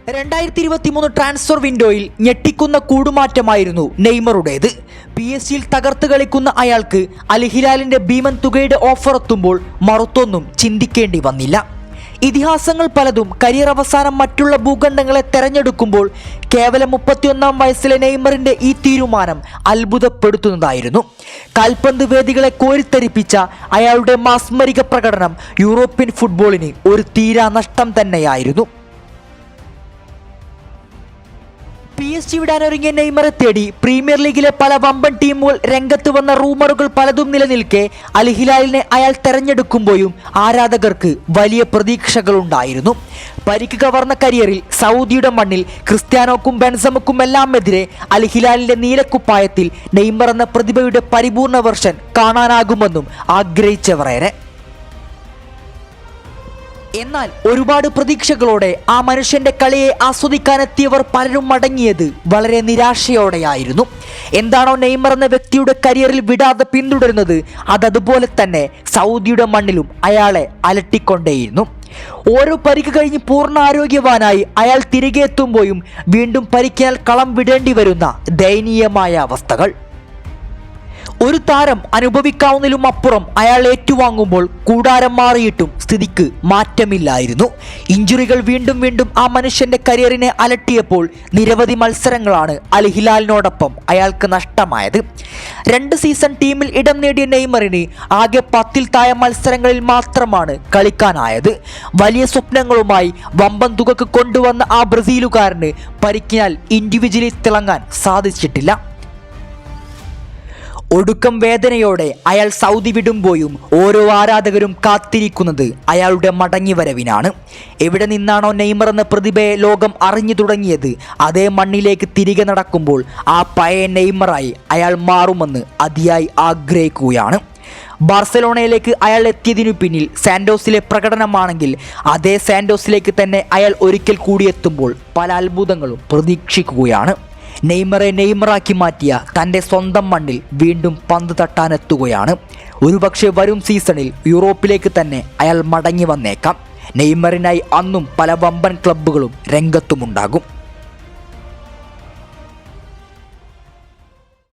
2023 transfer വിൻഡോയിൽ ഞെട്ടിക്കുന്ന കൂടുമാറ്റമായിരുന്നു നെയ്മറുടേത്. PSG തകർത്ത് കളിക്കുന്ന അയാൾക്ക് അൽ ഹിലാലിന്റെ ഭീമൻ തുകയുടെ ഓഫർ എത്തുമ്പോൾ മറുത്തൊന്നും ചിന്തിക്കേണ്ടി വന്നില്ല. ഇതിഹാസങ്ങൾ പലതും കരിയർ അവസാനം മറ്റുള്ള ഭൂഖണ്ഡങ്ങളെ തെരഞ്ഞെടുക്കുമ്പോൾ കേവലം 31 വയസ്സിലെ നെയ്മറിന്റെ ഈ തീരുമാനം അത്ഭുതപ്പെടുത്തുന്നതായിരുന്നു. കാൽപന്ത് വേദികളെ കോരിത്തരിപ്പിച്ച അയാളുടെ മാസ്മരിക പ്രകടനം യൂറോപ്യൻ ഫുട്ബോളിന് ഒരു തീരാ നഷ്ടം തന്നെയായിരുന്നു. PSG വിടാനൊരുങ്ങിയ നെയ്മറെ തേടി പ്രീമിയർ ലീഗിലെ പല വമ്പൻ ടീമുകൾ രംഗത്ത് വന്ന റൂമറുകൾ പലതും നിലനിൽക്കെ അൽ ഹിലാലിനെ അയാൾ തെരഞ്ഞെടുക്കുമ്പോഴും ആരാധകർക്ക് വലിയ പ്രതീക്ഷകളുണ്ടായിരുന്നു. പരിക്ക് കവർന്ന കരിയറിൽ സൗദിയുടെ മണ്ണിൽ ക്രിസ്ത്യാനോക്കും ബെൻസമക്കും എല്ലാമെതിരെ അൽ ഹിലാലിന്റെ നീലക്കുപ്പായത്തിൽ നെയ്മർ എന്ന പ്രതിഭയുടെ പരിപൂർണ വെർഷൻ കാണാനാകുമെന്നും ആഗ്രഹിച്ചവരേറെ. എന്നാൽ ഒരുപാട് പ്രതീക്ഷകളോടെ ആ മനുഷ്യന്റെ കളിയെ ആസ്വദിക്കാനെത്തിയവർ പലരും മടങ്ങിയത് വളരെ നിരാശയോടെയായിരുന്നു. എന്താണോ നെയ്മർ എന്ന വ്യക്തിയുടെ കരിയറിൽ വിടാതെ പിന്തുടരുന്നത്, അതതുപോലെ തന്നെ സൗദിയുടെ മണ്ണിലും അയാളെ അലട്ടിക്കൊണ്ടേയിരുന്നു. ഓരോ പരിക്ക് കഴിഞ്ഞ് പൂർണ്ണ ആരോഗ്യവാനായി അയാൾ തിരികെ എത്തുമ്പോഴും വീണ്ടും പരിക്കിനാൽ കളം വിടേണ്ടി വരുന്ന ദയനീയമായ അവസ്ഥകൾ. ഒരു താരം അനുഭവിക്കാവുന്നതിലും അപ്പുറം അയാൾ ഏറ്റുവാങ്ങുമ്പോൾ കൂടാരം മാറിയിട്ടും സ്ഥിതിക്ക് മാറ്റമില്ലായിരുന്നു. ഇഞ്ചുറികൾ വീണ്ടും വീണ്ടും ആ മനുഷ്യന്റെ കരിയറിനെ അലട്ടിയപ്പോൾ നിരവധി മത്സരങ്ങളാണ് അൽ ഹിലാലിനോടൊപ്പം അയാൾക്ക് നഷ്ടമായത്. 2 സീസൺ ടീമിൽ ഇടം നേടിയ നെയ്മറിന് ആകെ 10-ൽ താഴെ മത്സരങ്ങളിൽ മാത്രമാണ് കളിക്കാനായത്. വലിയ സ്വപ്നങ്ങളുമായി വമ്പൻ തുകക്ക് കൊണ്ടുവന്ന ആ ബ്രസീലുകാരന് പരിക്കിനാൽ ഇൻഡിവിജ്വലി തിളങ്ങാൻ സാധിച്ചിട്ടില്ല. ഒടുക്കം വേദനയോടെ അയാൾ സൗദി വിടുമ്പോഴും ഓരോ ആരാധകരും കാത്തിരിക്കുന്നത് അയാളുടെ മടങ്ങിവരവിനാണ്. എവിടെ നിന്നാണോ നെയ്മർ എന്ന പ്രതിഭയെ ലോകം അറിഞ്ഞു തുടങ്ങിയത്, അതേ മണ്ണിലേക്ക് തിരികെ നടക്കുമ്പോൾ ആ പഴയ നെയ്മറായി അയാൾ മാറുമെന്ന് അതിയായി ആഗ്രഹിക്കുകയാണ്. ബാർസലോണയിലേക്ക് അയാൾ എത്തിയതിനു പിന്നിൽ സാന്റോസിലെ പ്രകടനമാണെങ്കിൽ അതേ സാന്റോസിലേക്ക് തന്നെ അയാൾ ഒരിക്കൽ കൂടി എത്തുമ്പോൾ പല അത്ഭുതങ്ങളും പ്രതീക്ഷിക്കുകയാണ്. നെയ്മറെ നെയ്മറാക്കി മാറ്റിയ തൻ്റെ സ്വന്തം മണ്ണിൽ വീണ്ടും പന്ത് തട്ടാനെത്തുകയാണ്. ഒരുപക്ഷെ വരും സീസണിൽ യൂറോപ്പിലേക്ക് തന്നെ അയാൾ മടങ്ങി വന്നേക്കാം. നെയ്മറിനായി അന്നും പല വമ്പൻ ക്ലബ്ബുകളും രംഗത്തുമുണ്ടാകും.